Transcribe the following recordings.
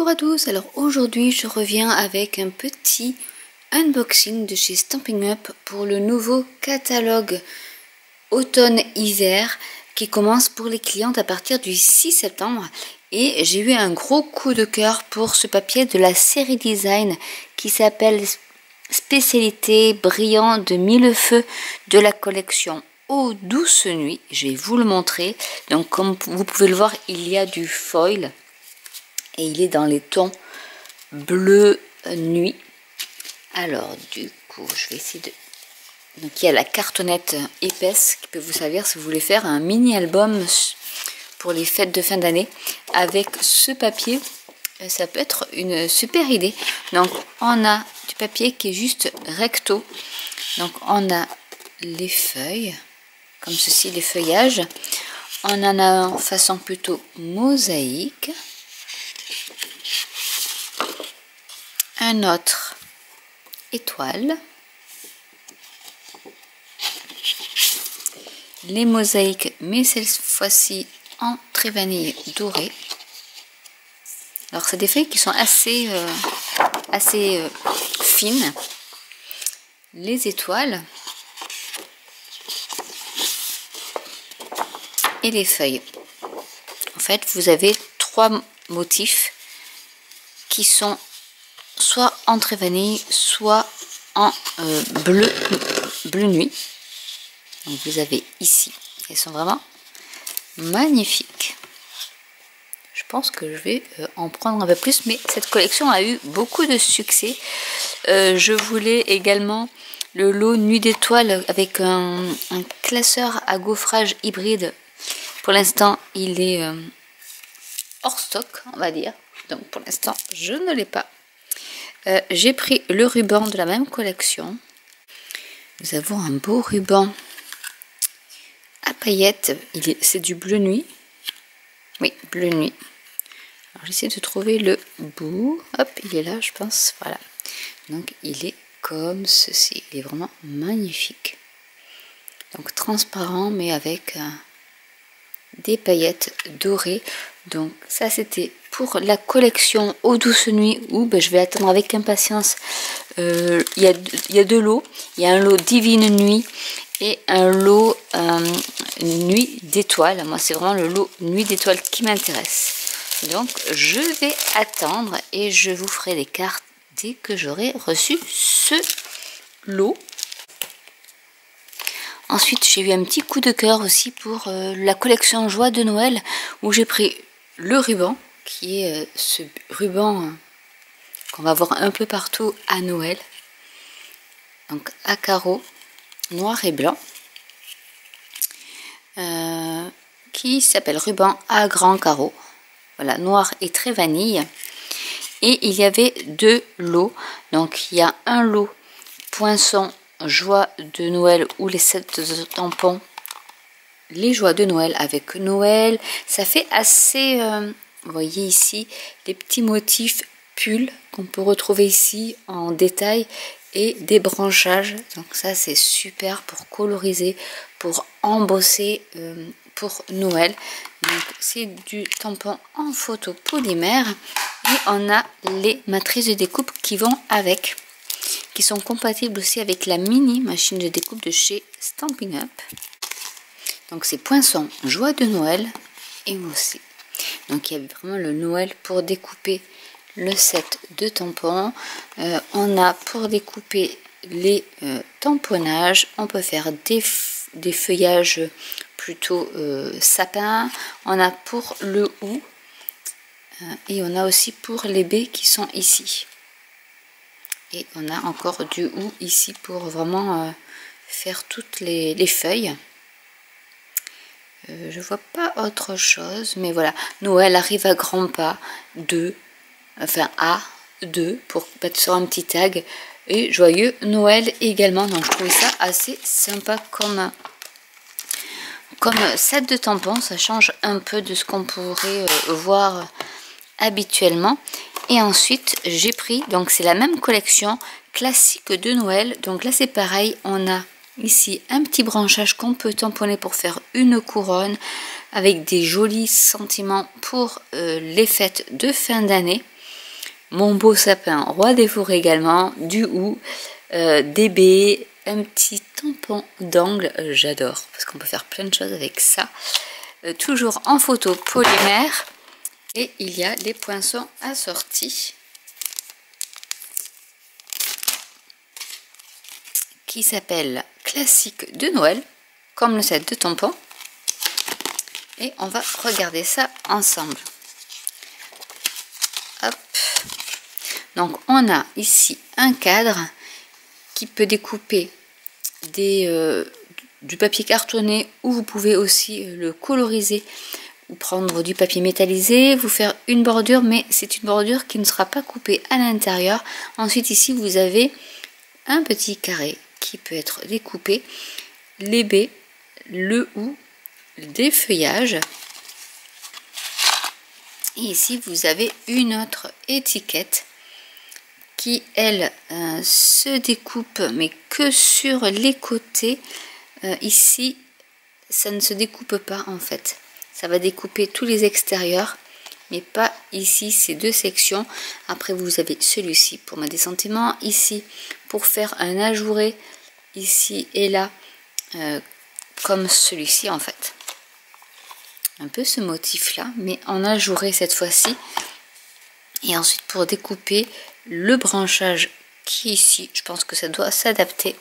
Bonjour à tous, alors aujourd'hui je reviens avec un petit unboxing de chez Stampin' Up pour le nouveau catalogue automne-hiver qui commence pour les clientes à partir du 6 septembre et j'ai eu un gros coup de cœur pour ce papier de la série design qui s'appelle Spécialité brillant de mille-feux de la collection Aux douces nuits. Je vais vous le montrer. Donc comme vous pouvez le voir, il y a du foil et il est dans les tons bleu nuit. Alors du coup je vais essayer de... Donc il y a la cartonnette épaisse qui peut vous servir si vous voulez faire un mini album pour les fêtes de fin d'année avec ce papier. Ça peut être une super idée. Donc on a du papier qui est juste recto. Donc on a les feuilles comme ceci, les feuillages. On en a un en façon plutôt mosaïque. Un autre étoile. Les mosaïques, mais cette fois-ci en très vanille dorée. Alors c'est des feuilles qui sont assez fines. Les étoiles et les feuilles. En fait, vous avez trois motifs qui sont soit en très vanille, soit en bleu nuit. Donc vous avez ici, elles sont vraiment magnifiques. Je pense que je vais en prendre un peu plus, mais cette collection a eu beaucoup de succès. Je voulais également le lot Nuit d'étoiles avec un classeur à gaufrage hybride. Pour l'instant, il est hors stock, on va dire. Donc pour l'instant, je ne l'ai pas. J'ai pris le ruban de la même collection. Nous avons un beau ruban à paillettes. C'est du bleu nuit. Oui, bleu nuit. Alors j'essaie de trouver le bout. Hop, il est là, je pense. Voilà. Donc il est comme ceci. Il est vraiment magnifique. Donc transparent, mais avec des paillettes dorées. Donc ça c'était pour la collection Aux douces nuits où je vais attendre avec impatience. Il y a deux lots. Il y a un lot Divine Nuit et un lot Nuit d'étoiles. Moi c'est vraiment le lot Nuit d'étoiles qui m'intéresse. Donc je vais attendre et je vous ferai les cartes dès que j'aurai reçu ce lot. Ensuite, j'ai eu un petit coup de cœur aussi pour la collection Joie de Noël où j'ai pris le ruban, qui est ce ruban qu'on va voir un peu partout à Noël. Donc à carreaux noir et blanc, qui s'appelle ruban à grands carreaux. Voilà, noir et très vanille. Et il y avait deux lots. Donc il y a un lot poinçon Joie de Noël ou les 7 tampons, les joies de Noël avec Noël. Ça fait assez, vous voyez ici, des petits motifs pull qu'on peut retrouver ici en détail et des branchages. Donc ça c'est super pour coloriser, pour embosser pour Noël. Donc c'est du tampon en photo polymère et on a les matrices de découpe qui vont avec, qui sont compatibles aussi avec la mini machine de découpe de chez Stampin' Up. Donc c'est poinçon Joie de Noël et aussi. Donc il y a vraiment le Noël pour découper le set de tampons. On a pour découper les tamponnages. On peut faire des feuillages plutôt sapin. On a pour le hou et on a aussi pour les baies qui sont ici. Et on a encore du hou ici pour vraiment faire toutes les feuilles. Je vois pas autre chose, mais voilà. Noël arrive à grands pas. 2, enfin à 2 pour mettre sur un petit tag. Et joyeux Noël également. Donc je trouvais ça assez sympa comme set de tampons. Ça change un peu de ce qu'on pourrait voir habituellement. Et ensuite j'ai pris, donc c'est la même collection classique de Noël. Donc là c'est pareil, on a ici un petit branchage qu'on peut tamponner pour faire une couronne avec des jolis sentiments pour les fêtes de fin d'année. mon beau sapin roi des forêts également, du hou, des baies, un petit tampon d'angle, j'adore parce qu'on peut faire plein de choses avec ça. Toujours en photo polymère, et il y a les poinçons assortis qui s'appelle classique de Noël, comme le set de tampons, et on va regarder ça ensemble. Hop. Donc on a ici un cadre qui peut découper du papier cartonné, ou vous pouvez aussi le coloriser ou prendre du papier métallisé, vous faire une bordure, mais c'est une bordure qui ne sera pas coupée à l'intérieur. Ensuite ici vous avez un petit carré qui peut être découpé, les baies, le hou, des feuillages. Et ici vous avez une autre étiquette qui elle se découpe mais que sur les côtés. Ici ça ne se découpe pas en fait, ça va découper tous les extérieurs mais pas ici, ces deux sections. Après vous avez celui-ci pour mettre des sentiments, ici pour faire un ajouré, ici et là, comme celui-ci en fait. Un peu ce motif là, mais en ajouré cette fois-ci. Et ensuite pour découper le branchage qui est ici, je pense que ça doit s'adapter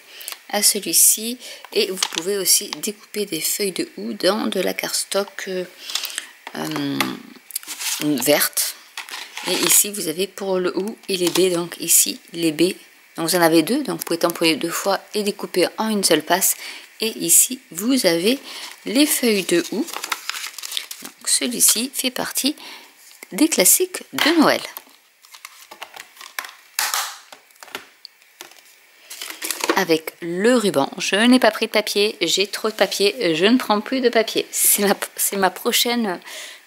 à celui-ci. Et vous pouvez aussi découper des feuilles de houx dans de la cardstock verte. Et ici vous avez pour le hou et les baies, donc ici les baies, donc vous en avez deux, donc vous pouvez tamponner deux fois et découper en une seule passe. Et ici vous avez les feuilles de houx. Donc celui-ci fait partie des classiques de Noël. Avec le ruban, je n'ai pas pris de papier, j'ai trop de papier, je ne prends plus de papier. C'est ma prochaine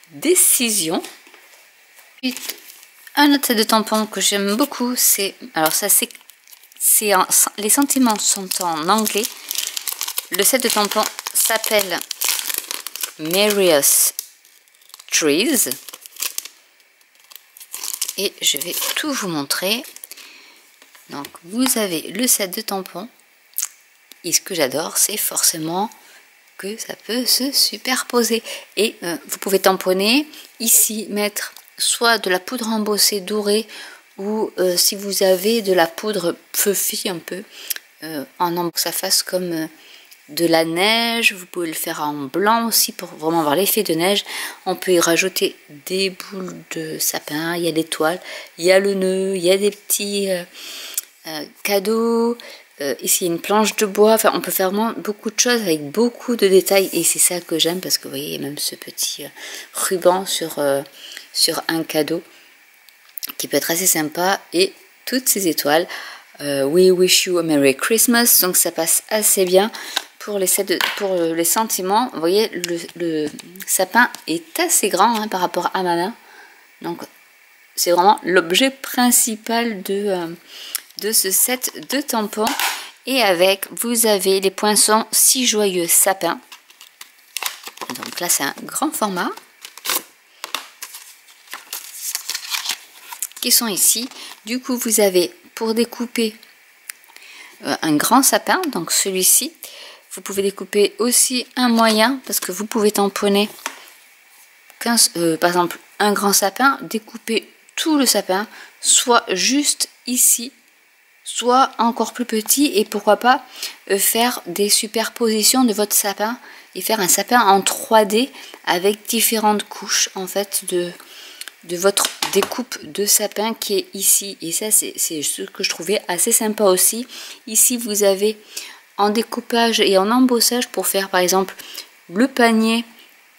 décision. Un autre set de tampons que j'aime beaucoup, c'est, alors ça c'est les sentiments sont en anglais. Le set de tampons s'appelle Marius Trees et je vais tout vous montrer. Donc vous avez le set de tampons, et ce que j'adore c'est forcément que ça peut se superposer, et vous pouvez tamponner ici, mettre soit de la poudre embossée dorée, ou si vous avez de la poudre fluffy un peu en embossant, que ça fasse comme de la neige. Vous pouvez le faire en blanc aussi pour vraiment avoir l'effet de neige. On peut y rajouter des boules de sapin, il y a l'étoile, il y a le nœud, il y a des petits cadeaux, ici une planche de bois. Enfin on peut faire vraiment beaucoup de choses avec beaucoup de détails, et c'est ça que j'aime, parce que vous voyez il y a même ce petit ruban sur un cadeau qui peut être assez sympa, et toutes ces étoiles. We wish you a Merry Christmas, donc ça passe assez bien pour les sentiments. Vous voyez le sapin est assez grand hein, par rapport à ma main, donc c'est vraiment l'objet principal de ce set de tampons. Et avec vous avez les poinçons si joyeux sapin, donc là c'est un grand format qui sont ici. Du coup vous avez pour découper un grand sapin, donc celui-ci. Vous pouvez découper aussi un moyen, parce que vous pouvez tamponner par exemple un grand sapin, découper tout le sapin, soit juste ici, soit encore plus petit, et pourquoi pas faire des superpositions de votre sapin et faire un sapin en 3D avec différentes couches en fait de votre découpe de sapin qui est ici. Et ça c'est ce que je trouvais assez sympa aussi. Ici vous avez en découpage et en embossage pour faire par exemple le panier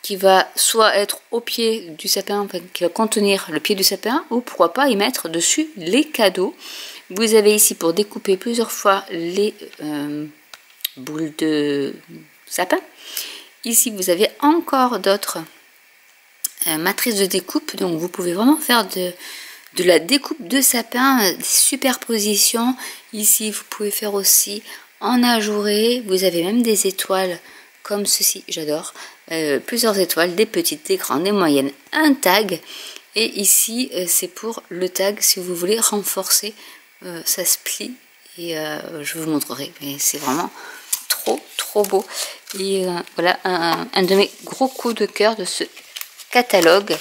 qui va soit être au pied du sapin, enfin, qui va contenir le pied du sapin, ou pourquoi pas y mettre dessus les cadeaux. Vous avez ici pour découper plusieurs fois les boules de sapin. Ici vous avez encore d'autres matrices de découpe, donc vous pouvez vraiment faire de la découpe de sapin, des superpositions. Ici vous pouvez faire aussi en ajouré, vous avez même des étoiles comme ceci, j'adore, plusieurs étoiles, des petites, des grandes, des moyennes, un tag, Et ici, c'est pour le tag, si vous voulez renforcer, ça se plie. Et je vous montrerai, mais c'est vraiment trop beau. Et voilà, un de mes gros coups de cœur de ce catalogue.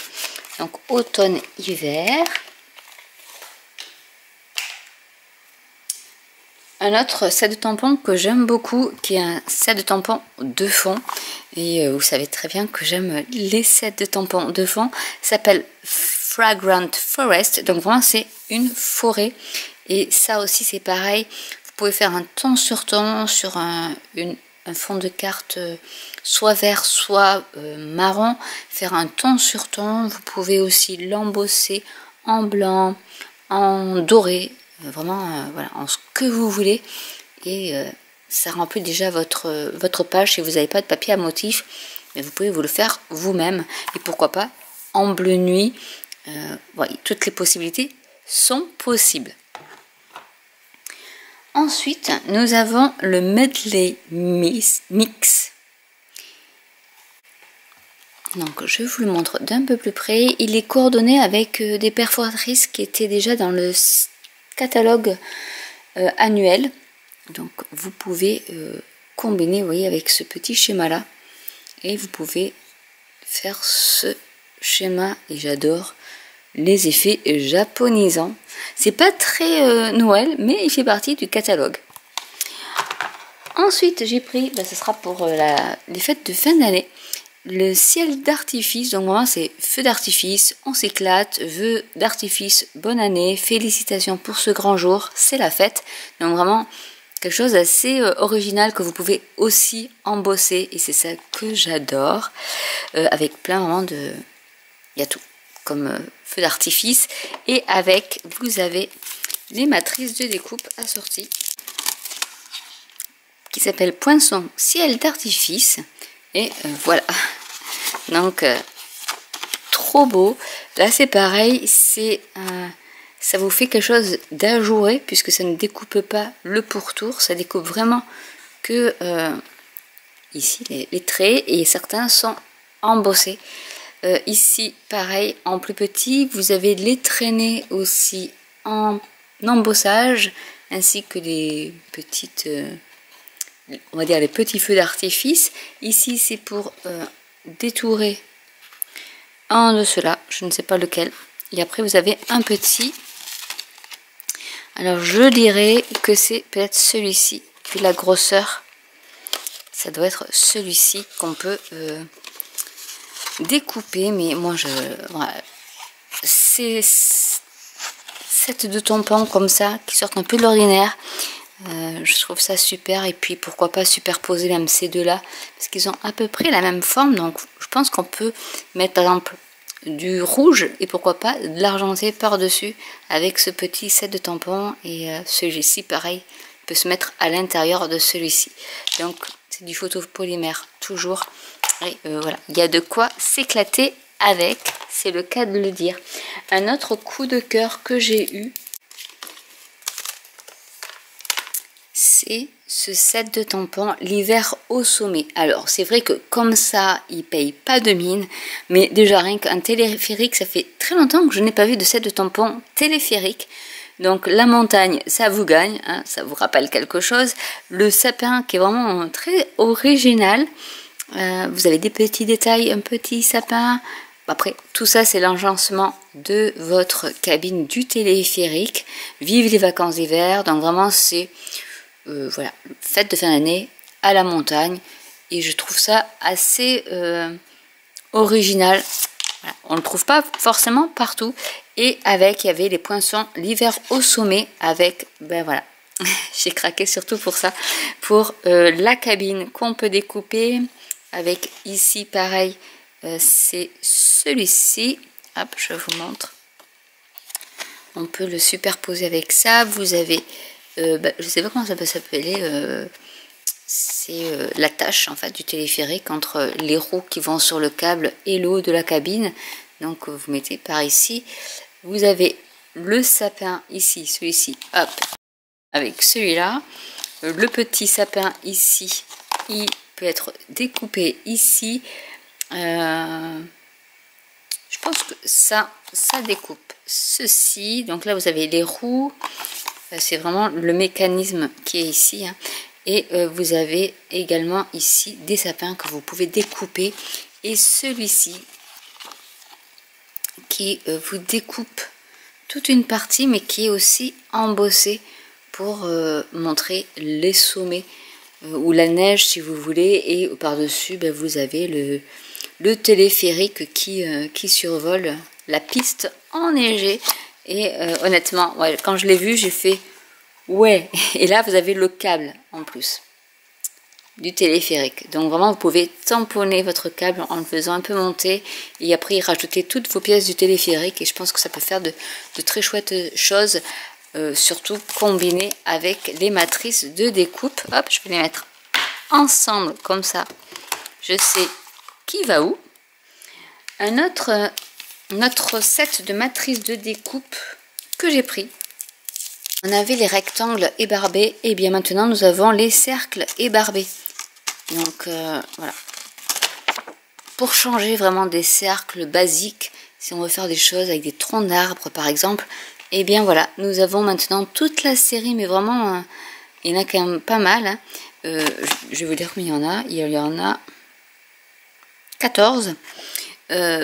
Donc, automne-hiver. Un autre set de tampons que j'aime beaucoup, qui est un set de tampons de fond. Et vous savez très bien que j'aime les sets de tampons de fond. Ça s'appelle Fragrant Forest. Donc vraiment c'est une forêt. Et ça aussi c'est pareil. Vous pouvez faire un ton sur un fond de carte soit vert soit marron. Faire un ton sur ton. Vous pouvez aussi l'embosser en blanc, en doré. Vraiment voilà, en ce que vous voulez. Et ça remplit déjà votre page si vous n'avez pas de papier à motif. Mais vous pouvez vous le faire vous-même. Et pourquoi pas en bleu nuit. Voilà, toutes les possibilités sont possibles. Ensuite, nous avons le Medley Mix. Donc, je vous le montre d'un peu plus près. Il est coordonné avec des perforatrices qui étaient déjà dans le catalogue annuel. Donc, vous pouvez combiner, vous voyez, avec ce petit schéma-là. Et vous pouvez faire ce schéma. Et j'adore les effets japonisants. C'est pas très Noël, mais il fait partie du catalogue. Ensuite, j'ai pris, ce sera pour les fêtes de fin d'année, le ciel d'artifice. Donc vraiment, c'est feu d'artifice, on s'éclate, vœux d'artifice, bonne année, félicitations pour ce grand jour, c'est la fête. Donc vraiment, quelque chose d'assez original que vous pouvez aussi embosser. Et c'est ça que j'adore. Avec plein vraiment de... Il y a tout, comme feu d'artifice. Et avec, vous avez les matrices de découpe assorties qui s'appelle Poinçon ciel d'artifice. Et voilà. Donc, trop beau. Là, c'est pareil. Ça vous fait quelque chose d'ajouré puisque ça ne découpe pas le pourtour. Ça découpe vraiment que ici les traits. Et certains sont embossés. Ici, pareil, en plus petit, vous avez les traînées aussi en embossage, ainsi que des petites, on va dire les petits feux d'artifice. Ici, c'est pour détourer un de ceux-là, je ne sais pas lequel. Et après, vous avez un petit. Alors, je dirais que c'est peut-être celui-ci, puis la grosseur, ça doit être celui-ci qu'on peut... découpé, mais moi voilà, ces sets de tampons comme ça qui sortent un peu de l'ordinaire, je trouve ça super. Et puis pourquoi pas superposer même ces deux là parce qu'ils ont à peu près la même forme. Donc je pense qu'on peut mettre par exemple du rouge et pourquoi pas de l'argenté par dessus avec ce petit set de tampons. Et celui-ci pareil peut se mettre à l'intérieur de celui-ci. Donc c'est du photopolymère toujours. Et voilà, il y a de quoi s'éclater avec, c'est le cas de le dire. Un autre coup de cœur que j'ai eu, c'est ce set de tampons, l'hiver au sommet. Alors, c'est vrai que comme ça, il ne paye pas de mine, mais déjà rien qu'un téléphérique, ça fait très longtemps que je n'ai pas vu de set de tampons téléphérique. Donc la montagne, ça vous gagne, hein, ça vous rappelle quelque chose. Le sapin qui est vraiment très original. Vous avez des petits détails, un petit sapin. Après, tout ça, c'est l'agencement de votre cabine du téléphérique. Vive les vacances d'hiver. Donc vraiment, c'est voilà, fête de fin d'année à la montagne. Et je trouve ça assez original. Voilà. On ne le trouve pas forcément partout. Et avec, il y avait les poinçons, l'hiver au sommet. Avec, ben voilà, j'ai craqué surtout pour ça. Pour la cabine qu'on peut découper. Avec ici, pareil, c'est celui-ci. Hop, je vous montre. On peut le superposer avec ça. Vous avez, je ne sais pas comment ça peut s'appeler. C'est l'attache en fait du téléphérique entre les roues qui vont sur le câble et le haut de la cabine. Donc vous mettez par ici. Vous avez le sapin ici, celui-ci, hop, avec celui-là. Le petit sapin ici, il peut être découpé ici. Je je pense que ça découpe ceci. Donc là vous avez les roues, c'est vraiment le mécanisme qui est ici, hein. Et vous avez également ici des sapins que vous pouvez découper, et celui-ci qui vous découpe toute une partie, mais qui est aussi embossé pour montrer les sommets ou la neige si vous voulez. Et par dessus vous avez le téléphérique qui survole la piste enneigée. Et honnêtement, ouais, quand je l'ai vu, j'ai fait ouais. Et là vous avez le câble en plus du téléphérique, donc vraiment vous pouvez tamponner votre câble en le faisant un peu monter, et après y rajouter toutes vos pièces du téléphérique, et je pense que ça peut faire de très chouettes choses, surtout combiné avec les matrices de découpe. Hop, je vais les mettre ensemble comme ça, je sais qui va où. Un autre set de matrices de découpe que j'ai pris. On avait les rectangles ébarbés, et bien maintenant nous avons les cercles ébarbés. Donc voilà, pour changer vraiment des cercles basiques, si on veut faire des choses avec des troncs d'arbres par exemple, et bien voilà, nous avons maintenant toute la série, mais vraiment il y en a quand même pas mal, hein. Je vais vous dire combien il y en a 14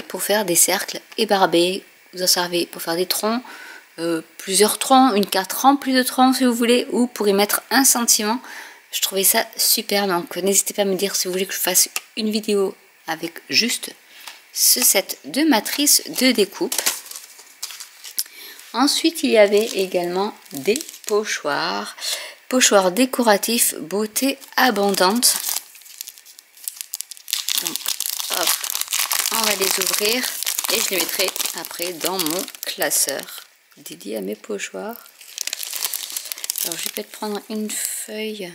pour faire des cercles ébarbés. Vous en servez pour faire des troncs, plusieurs troncs, une carte remplie de troncs si vous voulez, ou pour y mettre un sentiment. Je trouvais ça super, donc n'hésitez pas à me dire si vous voulez que je fasse une vidéo avec juste ce set de matrices de découpe. Ensuite il y avait également des pochoirs décoratifs beauté abondante. Donc hop, on va les ouvrir et je les mettrai après dans mon classeur dédié à mes pochoirs. Alors je vais peut-être prendre une feuille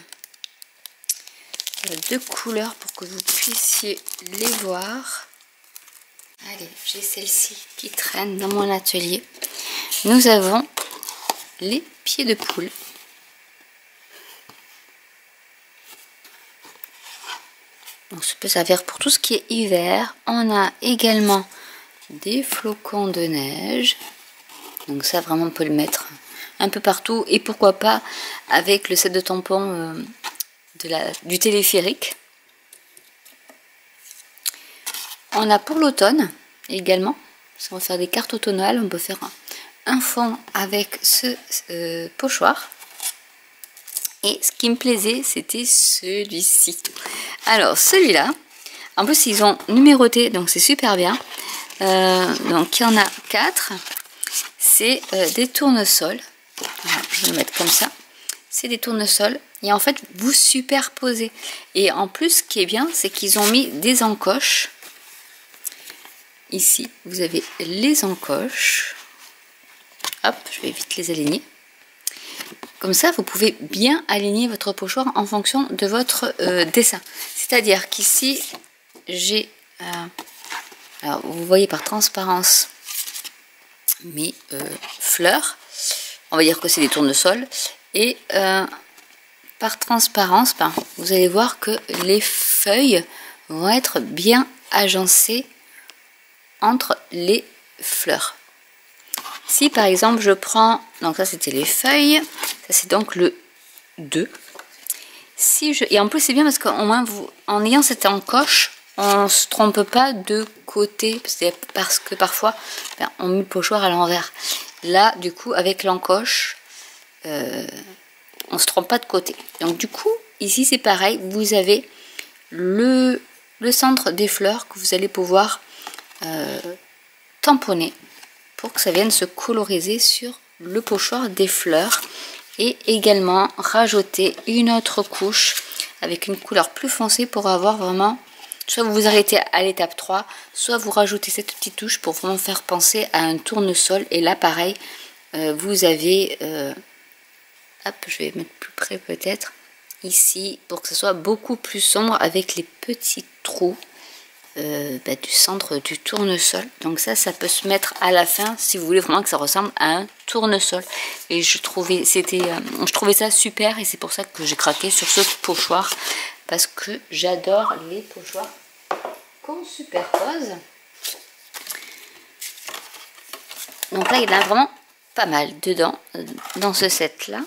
de couleurs pour que vous puissiez les voir. Allez, j'ai celle-ci qui traîne dans mon atelier. Nous avons les pieds de poule. Donc ça peut servir pour tout ce qui est hiver. On a également des flocons de neige. Donc ça vraiment on peut le mettre un peu partout, et pourquoi pas avec le set de tampons du téléphérique. On a pour l'automne également, si on va faire des cartes automnales, on peut faire un fond avec ce pochoir. Et ce qui me plaisait, c'était celui-ci. Alors celui-là, en plus ils ont numéroté, donc c'est super bien. Donc il y en a 4. C'est des tournesols. Alors, je vais le mettre comme ça. C'est des tournesols. Et en fait, vous superposez. Et en plus, ce qui est bien, c'est qu'ils ont mis des encoches. Ici, vous avez les encoches. Hop, je vais vite les aligner. Comme ça, vous pouvez bien aligner votre pochoir en fonction de votre dessin. C'est-à-dire qu'ici, j'ai... alors, vous voyez par transparence mes fleurs. On va dire que c'est des tournesols. Et par transparence, vous allez voir que les feuilles vont être bien agencées entre les fleurs. Si par exemple je prends, donc ça c'était les feuilles, ça c'est donc le 2. Et en plus c'est bien parce qu'au moins en ayant cette encoche, on ne se trompe pas de côté, parce que parfois on met le pochoir à l'envers. Là du coup avec l'encoche, on ne se trompe pas de côté. Donc du coup ici c'est pareil, vous avez le centre des fleurs que vous allez pouvoir tamponner pour que ça vienne se coloriser sur le pochoir des fleurs, et également rajouter une autre couche avec une couleur plus foncée pour avoir vraiment, soit vous vous arrêtez à l'étape 3, soit vous rajoutez cette petite touche pour vraiment faire penser à un tournesol. Et là pareil, vous avez hop, je vais mettre plus près peut-être ici pour que ce soit beaucoup plus sombre avec les petits trous du centre du tournesol. Donc ça peut se mettre à la fin si vous voulez vraiment que ça ressemble à un tournesol. Et je trouvais ça super, et c'est pour ça que j'ai craqué sur ce pochoir, parce que j'adore les pochoirs qu'on superpose. Donc là, il y en a vraiment pas mal dedans, dans ce set là.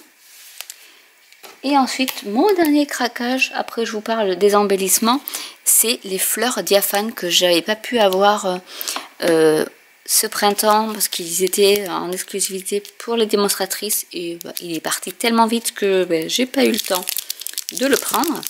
Et ensuite, mon dernier craquage, après je vous parle des embellissements, c'est les fleurs diaphanes que j'avais pas pu avoir ce printemps parce qu'ils étaient en exclusivité pour les démonstratrices et bah, il est parti tellement vite que bah, j'ai pas eu le temps de le prendre.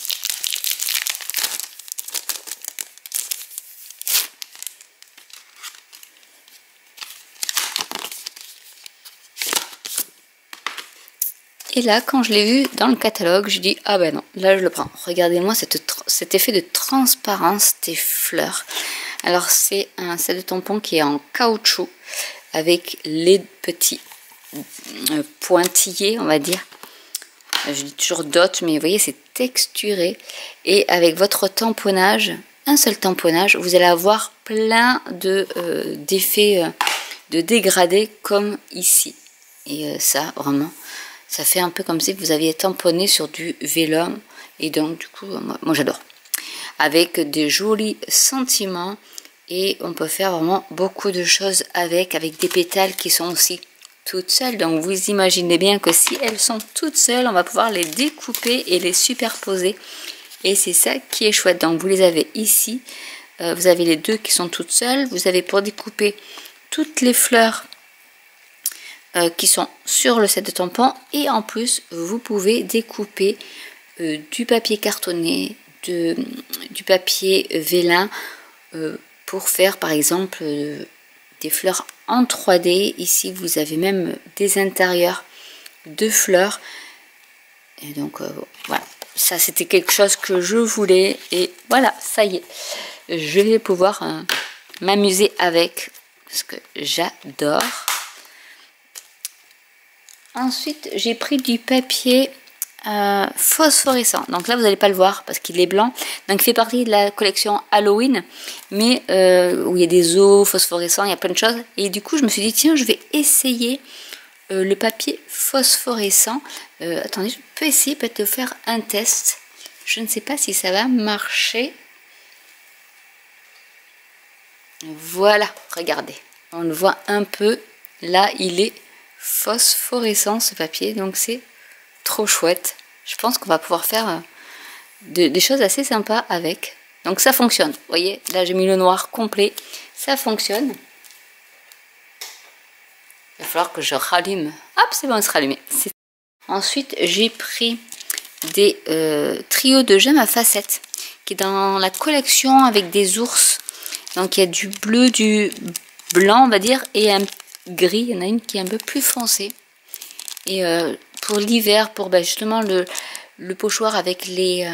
Et là, quand je l'ai vu dans le catalogue, je dis ah ben non, là je le prends. Regardez-moi cet effet de transparence des fleurs. Alors c'est un set de tampons qui est en caoutchouc avec les petits pointillés, on va dire. Je dis toujours dot, mais vous voyez c'est texturé. Et avec votre tamponnage, un seul tamponnage, vous allez avoir plein d'effets de dégradés comme ici. Et ça vraiment... Ça fait un peu comme si vous aviez tamponné sur du vélum. Et donc, du coup, moi j'adore. Avec des jolis sentiments. Et on peut faire vraiment beaucoup de choses avec des pétales qui sont aussi toutes seules. Donc, vous imaginez bien que si elles sont toutes seules, on va pouvoir les découper et les superposer. Et c'est ça qui est chouette. Donc, vous les avez ici. Vous avez les deux qui sont toutes seules. Vous avez pour découper toutes les fleurs qui sont sur le set de tampons et en plus vous pouvez découper du papier cartonné, du papier vélin pour faire par exemple des fleurs en 3D. Ici vous avez même des intérieurs de fleurs et donc voilà, ça c'était quelque chose que je voulais et voilà, ça y est, je vais pouvoir m'amuser avec parce que j'adore. Ensuite, j'ai pris du papier phosphorescent. Donc là, vous n'allez pas le voir parce qu'il est blanc. Donc, il fait partie de la collection Halloween, mais où il y a des os phosphorescents, il y a plein de choses. Et du coup, je me suis dit, tiens, je vais essayer le papier phosphorescent. Attendez, je peux essayer peut-être de faire un test. Je ne sais pas si ça va marcher. Voilà, regardez. On le voit un peu. Là, il est phosphorescent ce papier, donc c'est trop chouette. Je pense qu'on va pouvoir faire des choses assez sympas avec. Donc ça fonctionne, vous voyez, là j'ai mis le noir complet, ça fonctionne. Il va falloir que je rallume. Hop, c'est bon, c'est rallumé. Ensuite j'ai pris des trios de gemmes à facettes qui est dans la collection avec des ours. Donc il y a du bleu, du blanc on va dire et un gris, il y en a une qui est un peu plus foncée et pour l'hiver, pour justement le pochoir avec les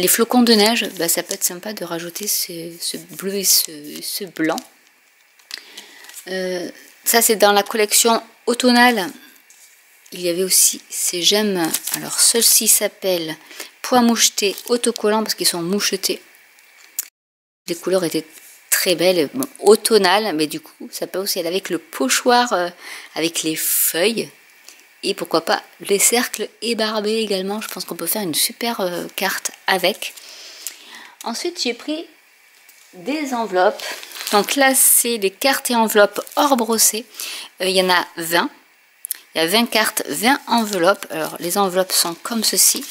flocons de neige, ça peut être sympa de rajouter ce bleu et ce blanc. Ça c'est dans la collection automnale. Il y avait aussi ces gemmes, alors ceux-ci s'appellent pois mouchetés autocollants parce qu'ils sont mouchetés. Les couleurs étaient très belle, bon, automnale, mais du coup ça peut aussi aller avec le pochoir avec les feuilles et pourquoi pas les cercles ébarbés également. Je pense qu'on peut faire une super carte avec. Ensuite j'ai pris des enveloppes, donc là c'est les cartes et enveloppes hors brossées. Il y en a 20, il y a 20 cartes, 20 enveloppes. Alors les enveloppes sont comme ceci,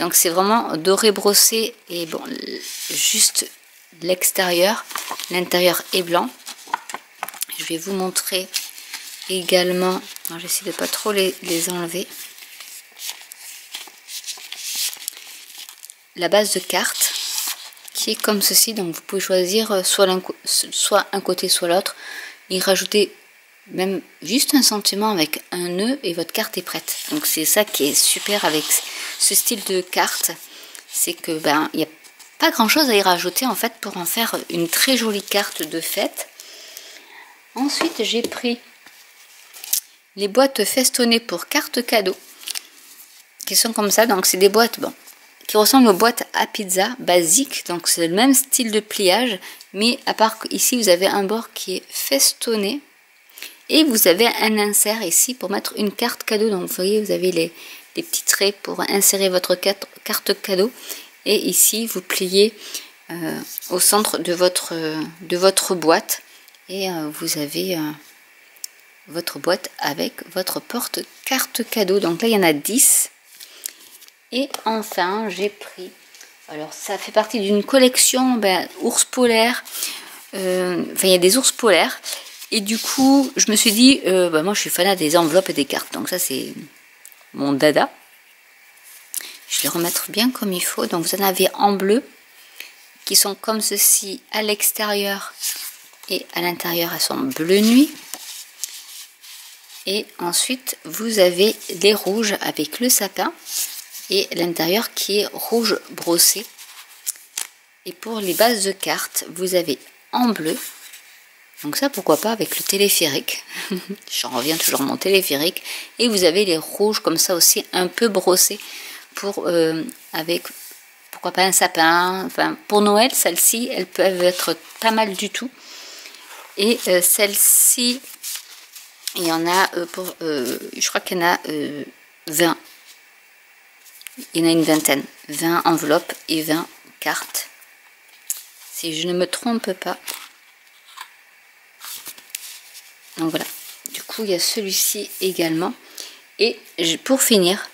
donc c'est vraiment doré brossé et bon juste l'extérieur, l'intérieur est blanc. Je vais vous montrer également, j'essaie de pas trop les enlever, la base de carte qui est comme ceci. Donc vous pouvez choisir soit un côté soit l'autre et rajouter même juste un sentiment avec un nœud et votre carte est prête. Donc c'est ça qui est super avec ce style de carte, c'est que il y a pas grand chose à y rajouter en fait pour en faire une très jolie carte de fête. Ensuite j'ai pris les boîtes festonnées pour cartes cadeaux qui sont comme ça. Donc c'est des boîtes qui ressemblent aux boîtes à pizza basiques, donc c'est le même style de pliage, mais à part ici vous avez un bord qui est festonné et vous avez un insert ici pour mettre une carte cadeau. Donc vous voyez, vous avez les petits traits pour insérer votre carte cadeau. Et ici, vous pliez au centre de votre boîte et vous avez votre boîte avec votre porte-carte cadeau. Donc là, il y en a 10. Et enfin, j'ai pris... Alors, ça fait partie d'une collection ours polaire. Enfin, il y a des ours polaires. Et du coup, je me suis dit, moi, je suis fanat des enveloppes et des cartes. Donc ça, c'est mon dada. Je vais les remettre bien comme il faut. Donc, vous en avez en bleu, qui sont comme ceci à l'extérieur. Et à l'intérieur, elles sont bleu nuit. Et ensuite, vous avez les rouges avec le sapin. Et l'intérieur qui est rouge brossé. Et pour les bases de cartes, vous avez en bleu. Donc ça, pourquoi pas avec le téléphérique. J'en reviens toujours à mon téléphérique. Et vous avez les rouges comme ça aussi, un peu brossés. Pour, avec, pourquoi pas un sapin. Enfin, pour Noël, celles-ci, elles peuvent être pas mal du tout. Et celle-ci, il y en a je crois qu'il y en a 20. Il y en a une vingtaine. 20 enveloppes et 20 cartes. Si je ne me trompe pas. Donc voilà. Du coup, il y a celui-ci également. Et pour finir,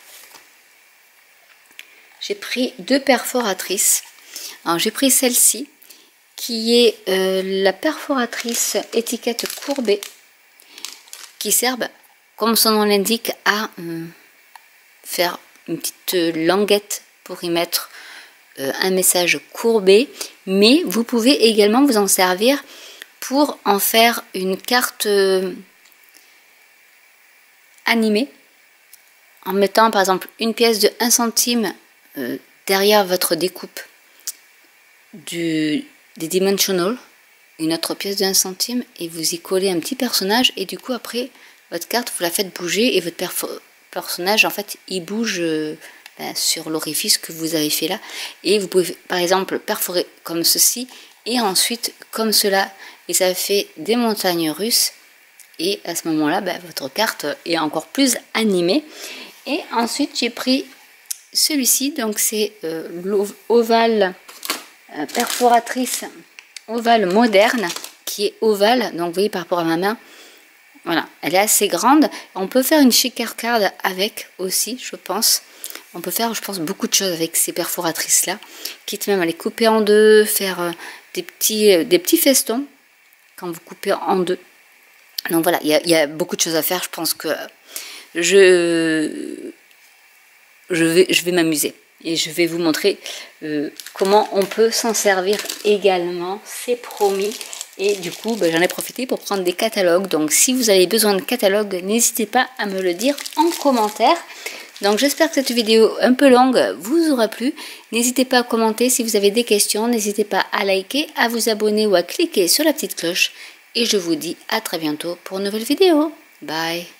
j'ai pris 2 perforatrices. Alors, j'ai pris celle-ci, qui est la perforatrice étiquette courbée, qui sert, comme son nom l'indique, à faire une petite languette pour y mettre un message courbé. Mais vous pouvez également vous en servir pour en faire une carte animée, en mettant par exemple une pièce de 1 centime derrière votre découpe des Dimensional, une autre pièce de 1 centime, et vous y collez un petit personnage, et du coup après votre carte vous la faites bouger, et votre personnage en fait il bouge sur l'orifice que vous avez fait là. Et vous pouvez par exemple perforer comme ceci, et ensuite comme cela, et ça fait des montagnes russes. Et à ce moment là votre carte est encore plus animée. Et ensuite j'ai pris celui-ci, donc c'est l'ovale perforatrice ovale moderne, qui est ovale, donc vous voyez par rapport à ma main, voilà, elle est assez grande. On peut faire une shaker card avec aussi, je pense. On peut faire, je pense, beaucoup de choses avec ces perforatrices là, quitte même à les couper en deux, faire des petits festons quand vous coupez en deux. Donc voilà, il y a beaucoup de choses à faire. Je pense que je vais m'amuser. Et je vais vous montrer comment on peut s'en servir également, c'est promis. Et du coup, j'en ai profité pour prendre des catalogues. Donc si vous avez besoin de catalogues, n'hésitez pas à me le dire en commentaire. Donc j'espère que cette vidéo un peu longue vous aura plu. N'hésitez pas à commenter si vous avez des questions. N'hésitez pas à liker, à vous abonner ou à cliquer sur la petite cloche. Et je vous dis à très bientôt pour une nouvelle vidéo. Bye!